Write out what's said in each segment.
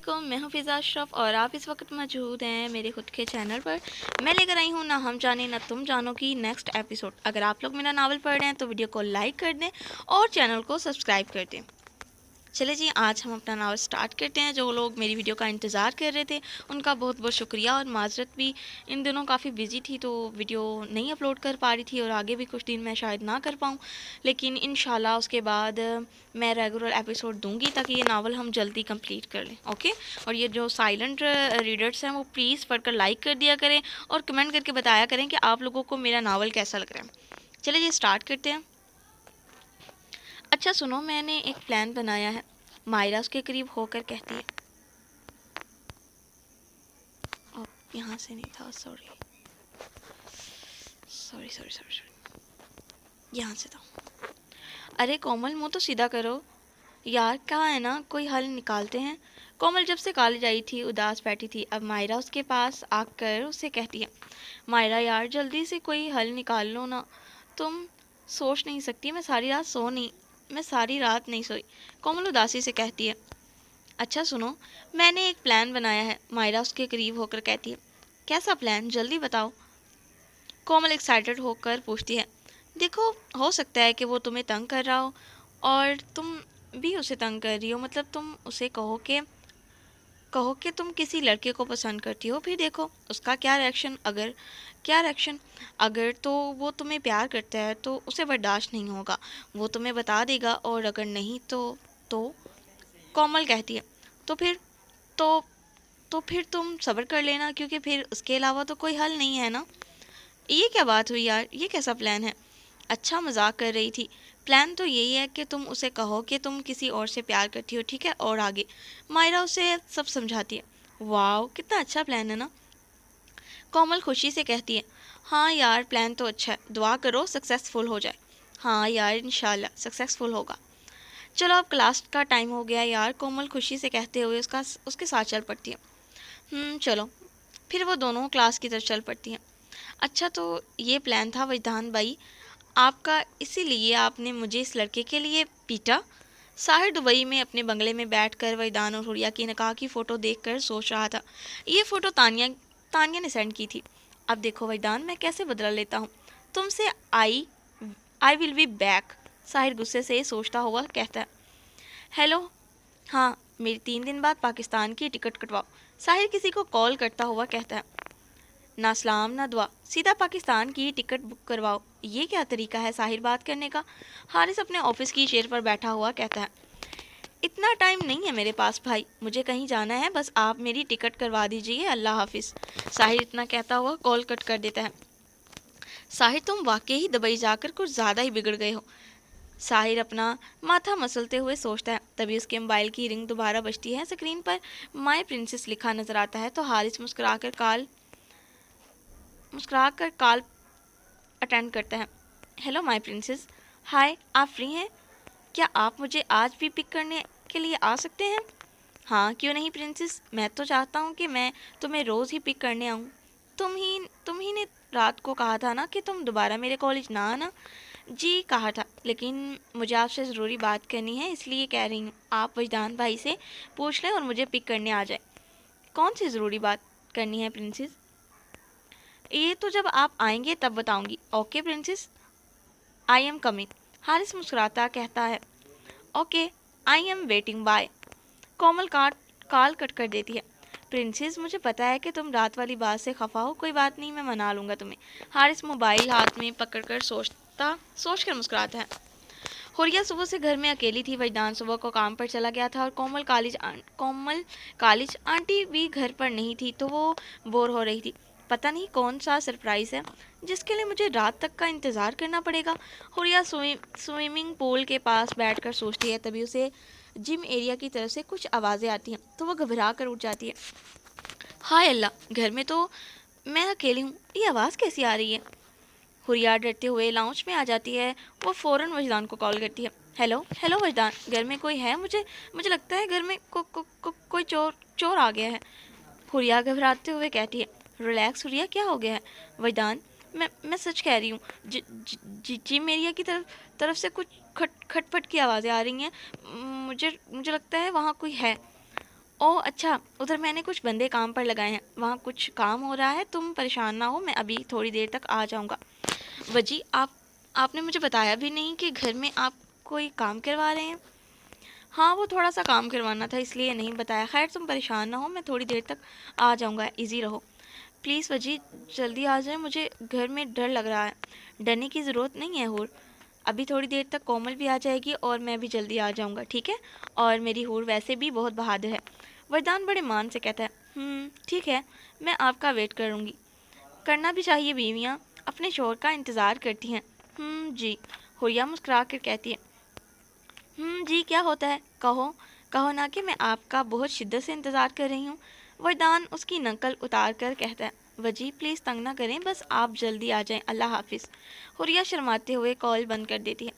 वालेकुम, मैं हूँ फ़िज़ा अशरफ और आप इस वक्त मौजूद हैं मेरे खुद के चैनल पर। मैं लेकर आई हूँ ना हम जाने ना तुम जानो की नेक्स्ट एपिसोड। अगर आप लोग मेरा नावल पढ़ रहे हैं तो वीडियो को लाइक कर दें और चैनल को सब्सक्राइब कर दें। चलिए जी, आज हम अपना नावल स्टार्ट करते हैं। जो लोग मेरी वीडियो का इंतज़ार कर रहे थे उनका बहुत बहुत शुक्रिया और माज़रत भी, इन दिनों काफ़ी बिजी थी तो वीडियो नहीं अपलोड कर पा रही थी और आगे भी कुछ दिन मैं शायद ना कर पाऊँ, लेकिन इंशाल्लाह उसके बाद मैं रेगुलर एपिसोड दूंगी ताकि ये नावल हम जल्दी कंप्लीट कर लें। ओके, और ये जो साइलेंट रीडर्स हैं वो प्लीज़ पढ़कर लाइक कर दिया करें और कमेंट करके बताया करें कि आप लोगों को मेरा नावल कैसा लग रहा है। चलिए जी, स्टार्ट करते हैं। अच्छा सुनो, मैंने एक प्लान बनाया है। मायरा उसके करीब होकर कहती है, अब यहाँ से नहीं था, sorry sorry sorry sorry sorry, यहाँ से था। अरे कोमल, मुँह तो सीधा करो यार, क्या है ना, कोई हल निकालते हैं। कोमल जब से कॉलेज आई थी उदास बैठी थी। अब मायरा उसके पास आकर उसे कहती है, मायरा यार जल्दी से कोई हल निकाल लो ना। तुम सोच नहीं सकती, मैं सारी रात नहीं सोई। कोमल उदासी से कहती है, अच्छा सुनो, मैंने एक प्लान बनाया है। मायरा उसके करीब होकर कहती है, कैसा प्लान, जल्दी बताओ। कोमल एक्साइटेड होकर पूछती है, देखो, हो सकता है कि वो तुम्हें तंग कर रहा हो और तुम भी उसे तंग कर रही हो। मतलब तुम उसे कहो कि तुम किसी लड़के को पसंद करती हो, फिर देखो उसका क्या रिएक्शन। अगर तो वो तुम्हें प्यार करता है तो उसे बर्दाश्त नहीं होगा, वो तुम्हें बता देगा, और अगर नहीं तो कोमल कहती है, तो फिर तो तो फिर तुम सब्र कर लेना, क्योंकि फिर उसके अलावा तो कोई हल नहीं है ना। ये क्या बात हुई यार, ये कैसा प्लान है। अच्छा, मजाक कर रही थी। प्लान तो यही है कि तुम उसे कहो कि तुम किसी और से प्यार करती हो, ठीक है, और आगे। मायरा उसे सब समझाती है। वाह, कितना अच्छा प्लान है ना। कोमल खुशी से कहती है, हाँ यार, प्लान तो अच्छा है, दुआ करो सक्सेसफुल हो जाए। हाँ यार, इंशाल्लाह सक्सेसफुल होगा। चलो अब क्लास का टाइम हो गया यार, कोमल खुशी से कहते हुए उसके साथ चल पड़ती है। चलो। फिर वो दोनों क्लास की तरफ चल पड़ती हैं। अच्छा, तो ये प्लान था वजदान भाई आपका, इसीलिए आपने मुझे इस लड़के के लिए पीटा। साहिर दुबई में अपने बंगले में बैठकर वजदान और हुरिया की निकाह की फ़ोटो देखकर सोच रहा था। ये फ़ोटो तानिया ने सेंड की थी। अब देखो वजदान, मैं कैसे बदला लेता हूँ तुमसे। I I will be back, Sahir गुस्से से सोचता हुआ कहता है। हेलो, हाँ, मेरी 3 दिन बाद पाकिस्तान की टिकट कटवाओ, साहिर किसी को कॉल करता हुआ कहता है। ना सलाम ना दुआ, सीधा पाकिस्तान की टिकट बुक करवाओ। ये क्या तरीका है साहिर बात करने का। हारिस अपने ऑफिस की चेयर पर बैठा हुआ कहता है, इतना टाइम नहीं है मेरे पास भाई, मुझे कहीं जाना है, बस आप मेरी टिकट करवा दीजिए, अल्लाह हाफिज। साहिर इतना कहता हुआ कॉल कट कर देता है। साहिर, तुम वाकई ही दुबई जाकर कुछ ज़्यादा ही बिगड़ गए हो, साहिर अपना माथा मसलते हुए सोचता है। तभी उसके मोबाइल की रिंग दोबारा बजती है। स्क्रीन पर माई प्रिंसेस लिखा नजर आता है तो हारिस मुस्कुराकर कॉल अटेंड करता है। हेलो माय प्रिंसेस, हाय, आप फ्री हैं? क्या आप मुझे आज भी पिक करने के लिए आ सकते हैं? हाँ, क्यों नहीं प्रिंसेस, मैं तो चाहता हूँ कि मैं तुम्हें रोज़ ही पिक करने आऊँ। तुम ही ने रात को कहा था ना कि तुम दोबारा मेरे कॉलेज ना आना। जी कहा था, लेकिन मुझे आपसे ज़रूरी बात करनी है, इसलिए कह रही हूँ। आप वजदान भाई से पूछ लें और मुझे पिक करने आ जाए। कौन सी ज़रूरी बात करनी है प्रिंसेस? ये तो जब आप आएंगे तब बताऊंगी। Okay princess, I am coming, Haris मुस्कुराता कहता है। Okay, I am waiting, bye. Komal call cut कर देती है। प्रिंसेस, मुझे पता है कि तुम रात वाली बात से खफा हो, कोई बात नहीं, मैं मना लूँगा तुम्हें। हारिस मोबाइल हाथ में पकड़कर सोचकर मुस्कुराता है। हुरिया सुबह से घर में अकेली थी। वजदान सुबह को काम पर चला गया था और कोमल कॉलेज आंटी भी घर पर नहीं थी, तो वो बोर हो रही थी। पता नहीं कौन सा सरप्राइज़ है जिसके लिए मुझे रात तक का इंतज़ार करना पड़ेगा। हुरिया स्विमिंग पूल के पास बैठकर सोचती है। तभी उसे जिम एरिया की तरफ से कुछ आवाज़ें आती हैं तो वह घबरा कर उठ जाती है। हाय अल्लाह, घर में तो मैं अकेली हूँ, ये आवाज़ कैसी आ रही है। हुरिया डरते हुए लाउंज में आ जाती है। वो फ़ौरन वजदान को कॉल करती है। हेलो हेलो वजदान, घर में कोई है? मुझे मुझे लगता है घर में कोई चोर आ गया है। हुरिया घबराते हुए कहती है। रिलैक्स हुरिया, क्या हो गया है? वजदान, मैं सच कह रही हूँ। जी मेरिया की तरफ से कुछ खटपट की आवाज़ें आ रही हैं। मुझे मुझे लगता है वहाँ कोई है। ओह अच्छा, उधर मैंने कुछ बंदे काम पर लगाए हैं, वहाँ कुछ काम हो रहा है, तुम परेशान ना हो, मैं अभी थोड़ी देर तक आ जाऊँगा। वजी आपने मुझे बताया भी नहीं कि घर में आप कोई काम करवा रहे हैं। हाँ, वो थोड़ा सा काम करवाना था इसलिए नहीं बताया। खैर तुम परेशान ना हो, मैं थोड़ी देर तक आ जाऊँगा, इजी रहो। प्लीज़ वजी जल्दी आ जाए, मुझे घर में डर लग रहा है। डरने की ज़रूरत नहीं है हूर, अभी थोड़ी देर तक कोमल भी आ जाएगी और मैं भी जल्दी आ जाऊँगा, ठीक है। और मेरी हूर वैसे भी बहुत बहादुर है। वरदान बड़े मान से कहता है, ठीक है, मैं आपका वेट करूँगी। करना भी चाहिए, बीवियाँ अपने शोहर का इंतज़ार करती हैं। जी, हुरिया मुस्कुरा कर कहती है। जी क्या होता है, कहो कहो ना कि मैं आपका बहुत शिद्दत से इंतज़ार कर रही हूँ। वरदान उसकी नकल उतार कर कहता है, वजी प्लीज़ तंग ना करें, बस आप जल्दी आ जाएं, अल्लाह हाफिज़। हुरिया शर्माते हुए कॉल बंद कर देती है।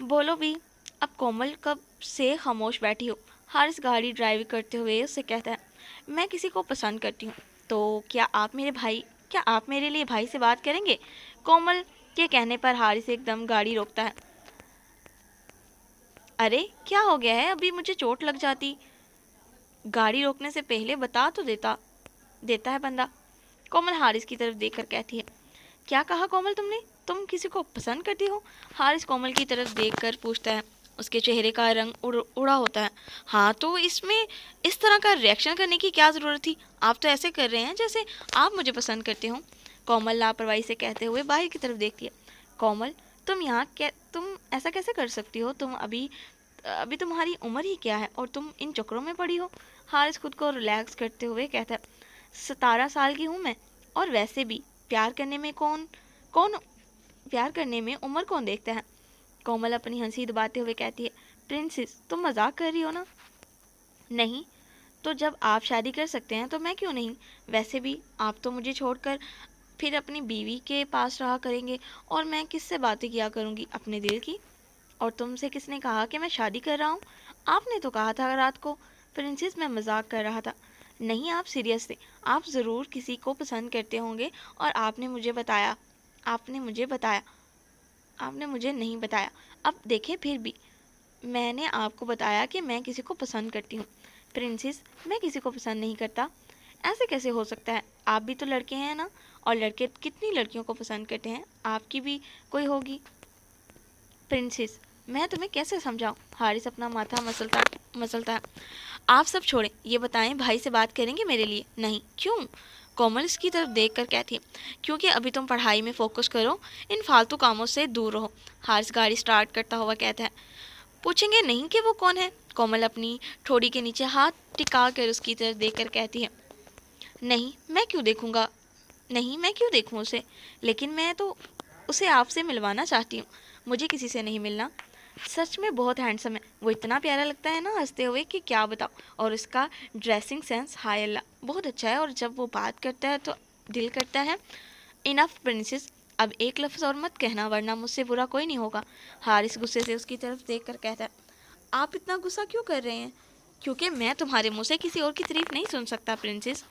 बोलो भी, अब कोमल कब से खामोश बैठी हो। हारिस गाड़ी ड्राइव करते हुए उससे कहता है, मैं किसी को पसंद करती हूँ, तो क्या आप मेरे लिए भाई से बात करेंगे। कोमल के कहने पर हारिस एकदम गाड़ी रोकता है। अरे क्या हो गया है, अभी मुझे चोट लग जाती, गाड़ी रोकने से पहले बता तो देता देता है बंदा। कोमल हारिस की तरफ देखकर कहती है, क्या कहा कोमल तुमने, तुम किसी को पसंद करती हो। हारिस कोमल की तरफ देखकर पूछता है। उसके चेहरे का रंग उड़ा होता है। हाँ तो इसमें इस तरह का रिएक्शन करने की क्या ज़रूरत थी, आप तो ऐसे कर रहे हैं जैसे आप मुझे पसंद करते हो। कोमल लापरवाही से कहते हुए बाहर की तरफ देखती है। कोमल तुम ऐसा कैसे कर सकती हो, तुम अभी अभी तुम्हारी उम्र ही क्या है और तुम इन चक्करों में पड़ी हो। हारिस खुद को रिलैक्स करते हुए कहता है, 17 साल की हूँ मैं, और वैसे भी प्यार करने में कौन कौन प्यार करने में उम्र कौन देखता है। कोमल अपनी हंसी दबाते हुए कहती है, प्रिंसेस तुम मजाक कर रही हो ना। नहीं तो जब आप शादी कर सकते हैं तो मैं क्यों नहीं। वैसे भी आप तो मुझे छोड़कर फिर अपनी बीवी के पास रहा करेंगे, और मैं किससे बातें किया करूँगी, अपने दिल की। और तुमसे किसने कहा कि मैं शादी कर रहा हूँ, आपने तो कहा था रात को। प्रिंसेस मैं मजाक कर रहा था। नहीं आप सीरियस थे, आप ज़रूर किसी को पसंद करते होंगे, और आपने मुझे बताया आपने मुझे नहीं बताया। अब देखें फिर भी मैंने आपको बताया कि मैं किसी को पसंद करती हूँ। प्रिंसेस मैं किसी को पसंद नहीं करता, ऐसे कैसे हो सकता है, आप भी तो लड़के हैं ना, और लड़के कितनी लड़कियों को पसंद करते हैं, आपकी भी कोई होगी। प्रिंसेस मैं तुम्हें कैसे समझाऊं। हारिस अपना माथा मसलता मसलता है। आप सब छोड़ें, ये बताएं भाई से बात करेंगे मेरे लिए। नहीं क्यों। कोमल इसकी तरफ देख कर कहती है, क्योंकि अभी तुम पढ़ाई में फोकस करो, इन फालतू कामों से दूर रहो। हारिस गाड़ी स्टार्ट करता हुआ कहता है, पूछेंगे नहीं कि वो कौन है। कोमल अपनी ठोड़ी के नीचे हाथ टिका कर उसकी तरफ देख कर कहती है, नहीं मैं क्यों देखूंगा, नहीं मैं क्यों देखूं उसे, लेकिन मैं तो उसे आपसे मिलवाना चाहती हूँ, मुझे किसी से नहीं मिलना। सच में बहुत हैंडसम है, वो इतना प्यारा लगता है ना हंसते हुए कि क्या बताओ, और उसका ड्रेसिंग सेंस हाय अल्लाह बहुत अच्छा है, और जब वो बात करता है तो दिल करता है। इनफ प्रिंसेस, अब एक लफ्ज़ और मत कहना वरना मुझसे बुरा कोई नहीं होगा। हारिस गुस्से से उसकी तरफ देख कर कहता है, आप इतना गुस्सा क्यों कर रहे हैं। क्योंकि मैं तुम्हारे मुँह से किसी और की तारीफ नहीं सुन सकता प्रिंसेस।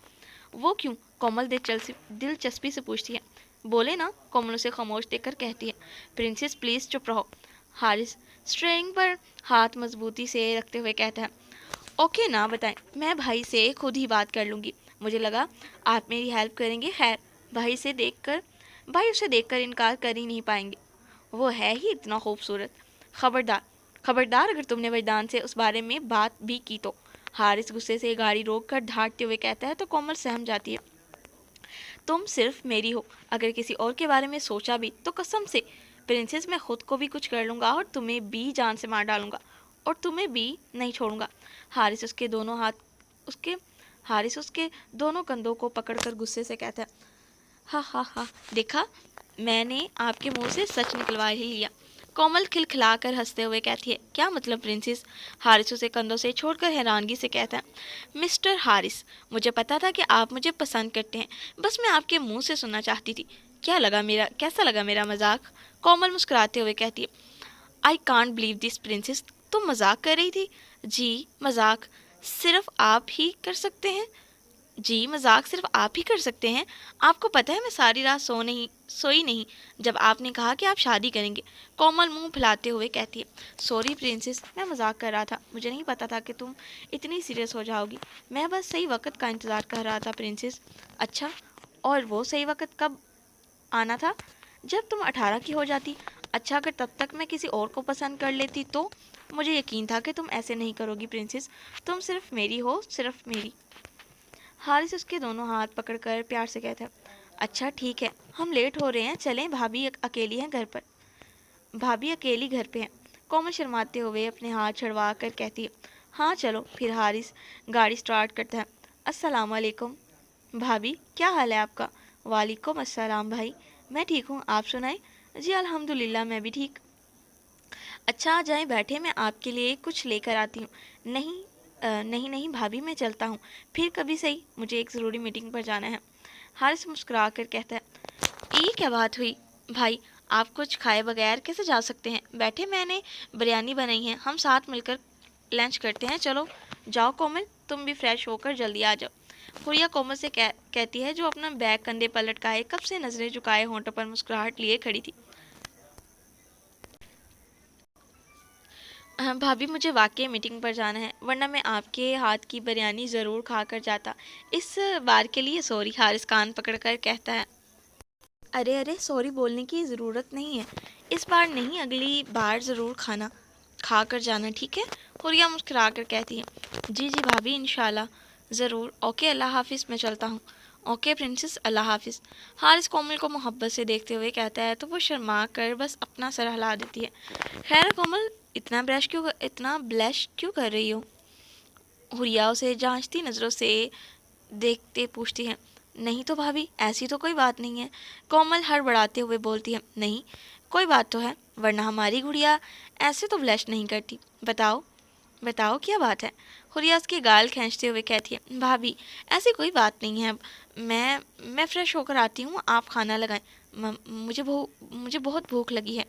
वो क्यों। कोमल दिलचस्पी से पूछती है। बोले ना। कोमल उसे खामोश देखकर कहती है, प्रिंसेस प्लीज़ चुप रहो। हारिस स्ट्रेइंग पर हाथ मजबूती से रखते हुए कहता है, ओके ना बताएं, मैं भाई से खुद ही बात कर लूँगी, मुझे लगा आप मेरी हेल्प करेंगे। खैर भाई उसे देखकर इनकार कर ही नहीं पाएंगे, वो है ही इतना खूबसूरत। खबरदार खबरदार अगर तुमने वरदान से उस बारे में बात भी की तो। हारिस गुस्से से गाड़ी रोक कर ढांकते हुए कहता है तो कोमल सहम जाती है। तुम सिर्फ मेरी हो, अगर किसी और के बारे में सोचा भी तो कसम से प्रिंसेस मैं खुद को भी कुछ कर लूँगा और तुम्हें भी जान से मार डालूंगा, और तुम्हें भी नहीं छोड़ूंगा। हारिस उसके दोनों हाथ उसके हारिस उसके दोनों कंधों को पकड़कर गुस्से से कहता है, हा हा हा, देखा मैंने आपके मुंह से सच निकलवा ही लिया। कोमल खिलखिलाकर हंसते हुए कहती है, क्या मतलब प्रिंसेस। हारिस उसे कंधों से छोड़कर हैरानगी से कहता है, मिस्टर हारिस मुझे पता था कि आप मुझे पसंद करते हैं, बस मैं आपके मुंह से सुनना चाहती थी। कैसा लगा मेरा मजाक। कोमल मुस्कुराते हुए कहती है, I can't believe this princess, तुम मजाक कर रही थी। जी मजाक सिर्फ आप ही कर सकते हैं। जी, मज़ाक सिर्फ़ आप ही कर सकते हैं। आपको पता है मैं सारी रात सोई नहीं जब आपने कहा कि आप शादी करेंगे। कोमल मुँह फुलाते हुए कहती है, सॉरी प्रिंसेस, मैं मज़ाक कर रहा था। मुझे नहीं पता था कि तुम इतनी सीरियस हो जाओगी। मैं बस सही वक़्त का इंतज़ार कर रहा था प्रिंसेस। अच्छा, और वो सही वक़्त कब आना था? जब तुम 18 की हो जाती। अच्छा, अगर तब तक मैं किसी और को पसंद कर लेती तो? मुझे यकीन था कि तुम ऐसे नहीं करोगी प्रिंसेस। तुम सिर्फ़ मेरी हो, सिर्फ़ मेरी। हारिस उसके दोनों हाथ पकड़कर प्यार से कहता है, अच्छा ठीक है, हम लेट हो रहे हैं, चलें, भाभी अकेली हैं घर पर। भाभी अकेली घर पे हैं। कोमल शर्माते हुए अपने हाथ छुड़वा कर कहती है, हाँ चलो। फिर हारिस गाड़ी स्टार्ट करता है। अस्सलाम वालेकुम भाभी, क्या हाल है आपका? वालेकुम अस्सलाम भाई, मैं ठीक हूँ, आप सुनाएं? जी अल्हम्दुलिल्लाह, मैं भी ठीक। अच्छा आ जाएं, बैठे, मैं आपके लिए कुछ लेकर आती हूँ। नहीं नहीं नहीं भाभी, मैं चलता हूँ, फिर कभी सही, मुझे एक ज़रूरी मीटिंग पर जाना है। हारिस मुस्कुरा कर कहता है, ये क्या बात हुई भाई, आप कुछ खाए बगैर कैसे जा सकते हैं? बैठे, मैंने बिरयानी बनाई है, हम साथ मिलकर लंच करते हैं। चलो जाओ कोमल, तुम भी फ्रेश होकर जल्दी आ जाओ। हुरिया कोमल से कहती है, जो अपना बैग कंधे पर लटकाए कब से नजरें झुकाए होंठों पर मुस्कुराहट लिए खड़ी थी। भाभी, मुझे वाकई मीटिंग पर जाना है, वरना मैं आपके हाथ की बिरयानी ज़रूर खा कर जाता। इस बार के लिए सॉरी, हारिस कान पकड़कर कहता है। अरे अरे, सॉरी बोलने की ज़रूरत नहीं है। इस बार नहीं, अगली बार ज़रूर खाना खा कर जाना, ठीक है? हुरिया मुस्कुरा कर कहती है, जी जी भाभी, इंशाल्लाह ज़रूर। ओके, अल्लाह हाफिज़, मैं चलता हूँ। ओके प्रिंसेस, अल्लाह हाफिज़। हारिस कोमल को मोहब्बत से देखते हुए कहता है तो वो शर्मा कर बस अपना सर हिला देती है। खैर कोमल, इतना ब्लश क्यों कर रही हो? हुरिया उसे जांचती नज़रों से देखते पूछती है। नहीं तो भाभी, ऐसी तो कोई बात नहीं है। कोमल हड़बड़ाते हुए बोलती है, नहीं कोई बात तो है, वरना हमारी गुड़िया ऐसे तो ब्लश नहीं करती। बताओ बताओ, क्या बात है? हुरिया उसके गाल खींचते हुए कहती है, भाभी ऐसी कोई बात नहीं है। मैं मैं फ्रेश होकर आती हूँ, आप खाना लगाएं। मुझे बहुत भूख लगी है।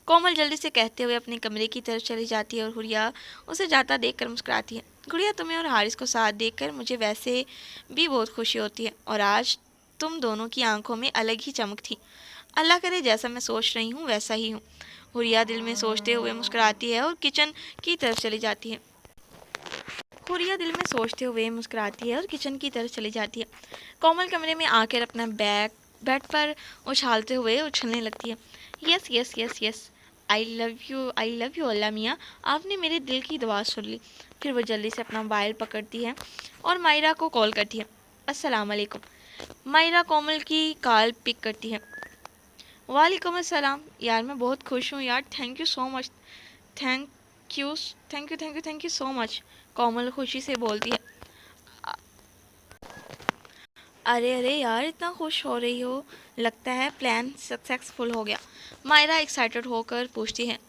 कोमल जल्दी से कहते हुए अपने कमरे की तरफ चली जाती है और हुरिया उसे जाता देखकर मुस्कुराती है। गुड़िया, तुम्हें और हारिस को साथ देखकर मुझे वैसे भी बहुत खुशी होती है, और आज तुम दोनों की आंखों में अलग ही चमक थी। अल्लाह करे जैसा मैं सोच रही हूँ वैसा ही हूँ। हुरिया दिल में सोचते हुए मुस्कुराती है और किचन की तरफ चली जाती है। हुरिया दिल में सोचते हुए मुस्कुराती है और किचन की तरफ चली जाती है। कोमल कमरे में आकर अपना बैग बेड पर उछालते हुए उछलने लगती है। Yes yes yes yes, I love you Allah मियाँ, आपने मेरे दिल की दुआ सुन ली। फिर वो जल्दी से अपना मोबाइल पकड़ती है और मायरा को कॉल करती है। अस्सलाम वालेकुम। मायरा कोमल की कॉल पिक करती है। वालेकुम अस्सलाम। यार मैं बहुत खुश हूँ यार, thank you so much. Thank you thank you so much, Komal खुशी से बोलती है। अरे अरे यार, इतना खुश हो रही हो, लगता है प्लान सक्सेसफुल हो गया। मायरा एक्साइटेड होकर पूछती है।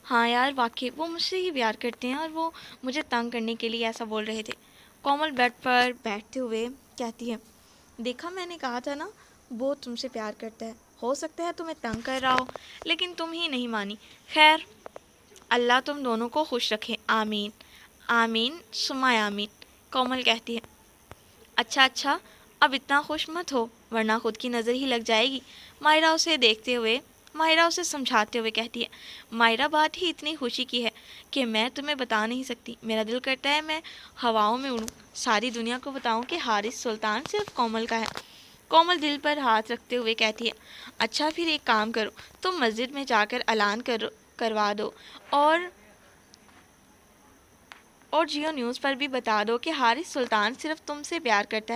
हाँ यार, वाकई वो मुझसे ही प्यार करते हैं और वो मुझे तंग करने के लिए ऐसा बोल रहे थे। कोमल बेड पर बैठते हुए कहती है, देखा, मैंने कहा था ना, वो तुमसे प्यार करता है। हो सकता है तुम्हें तंग कर रहा हो, लेकिन तुम ही नहीं मानी। खैर, अल्लाह तुम दोनों को खुश रखे, आमीन। आमीन सुमा आमीन, कोमल कहती है। अच्छा अच्छा, अब इतना खुश मत हो, वरना खुद की नज़र ही लग जाएगी। मायरा उसे समझाते हुए कहती है, मायरा, बात ही इतनी खुशी की है कि मैं तुम्हें बता नहीं सकती। मेरा दिल करता है मैं हवाओं में उड़ूं, सारी दुनिया को बताऊं कि हारिस सुल्तान सिर्फ कोमल का है। कोमल दिल पर हाथ रखते हुए कहती है, अच्छा फिर एक काम करो, तुम मस्जिद में जाकर ऐलान करवा दो, और जियो न्यूज़ पर भी बता दो कि हारिस सुल्तान सिर्फ तुमसे प्यार करता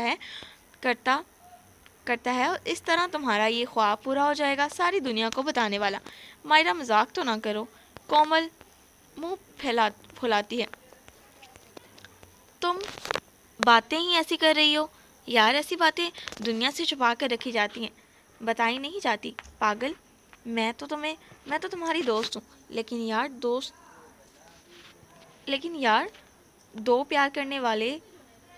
करता है, और इस तरह तुम्हारा ये ख्वाब पूरा हो जाएगा, सारी दुनिया को बताने वाला। मायरा, मजाक तो ना करो। कोमल मुंह फुलाती है। तुम बातें ही ऐसी कर रही हो यार, ऐसी बातें दुनिया से छुपा कर रखी जाती हैं, बताई नहीं जाती, पागल। मैं तो तुम्हारी दोस्त हूँ, लेकिन यार, दो प्यार करने वाले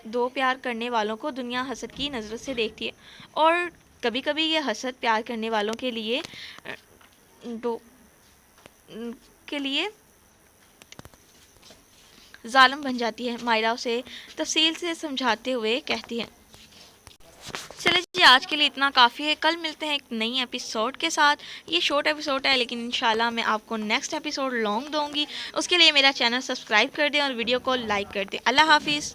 दो प्यार करने वालों को दुनिया हसद की नज़र से देखती है, और कभी कभी ये हसद प्यार करने वालों दो के लिए जालिम बन जाती है। मायरा उसे तफसील से समझाते हुए कहती है, चले जी आज के लिए इतना काफ़ी है, कल मिलते हैं एक नई एपिसोड के साथ। ये शॉर्ट एपिसोड है लेकिन इंशाल्लाह मैं आपको नेक्स्ट एपिसोड लॉन्ग दूंगी। उसके लिए मेरा चैनल सब्सक्राइब कर दें और वीडियो को लाइक कर दें। अल्लाह हाफिज़।